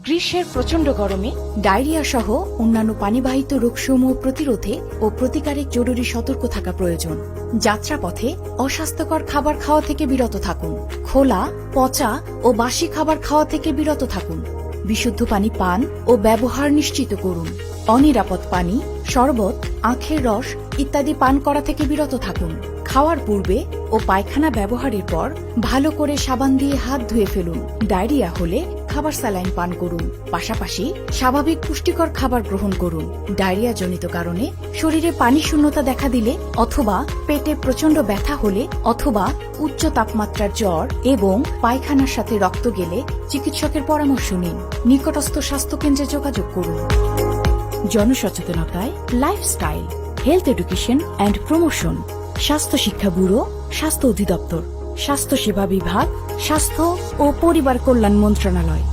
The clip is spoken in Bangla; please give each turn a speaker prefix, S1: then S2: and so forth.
S1: গ্রীষ্মের প্রচণ্ড গরমে ডায়রিয়া সহ অন্যান্য পানিবাহিত রোগসমূহ প্রতিরোধে ও প্রতিকারে জরুরি সতর্ক থাকা প্রয়োজন। যাত্রাপথে অস্বাস্থ্যকর খাবার খাওয়া থেকে বিরত থাকুন। খোলা, পচা ও বাসি খাবার খাওয়া থেকে বিরত থাকুন। বিশুদ্ধ পানি পান ও ব্যবহার নিশ্চিত করুন। অনিরাপদ পানি, শরবত, আখের রস ইত্যাদি পান করা থেকে বিরত থাকুন। খাওয়ার পূর্বে ও পায়খানা ব্যবহারের পর ভালো করে সাবান দিয়ে হাত ধুয়ে ফেলুন। ডায়রিয়া হলে খাবার স্যালাইন পান করুন। পাশাপাশি স্বাভাবিক পুষ্টিকর খাবার গ্রহণ করুন। ডায়রিয়া জনিত কারণে শরীরে পানি শূন্যতা দেখা দিলে অথবা পেটে প্রচন্ড ব্যথা হলে অথবা উচ্চ তাপমাত্রার জ্বর এবং পায়খানার সাথে রক্ত গেলে চিকিৎসকের পরামর্শ নিন। নিকটস্থ স্বাস্থ্যকেন্দ্রে যোগাযোগ করুন। জনসচেতনতায় lifestyle, health education and promotion, স্বাস্থ্য শিক্ষা ব্যুরো, স্বাস্থ্য অধিদপ্তর, স্বাস্থ্য সেবা বিভাগ, স্বাস্থ্য ও পরিবার কল্যাণ মন্ত্রণালয়।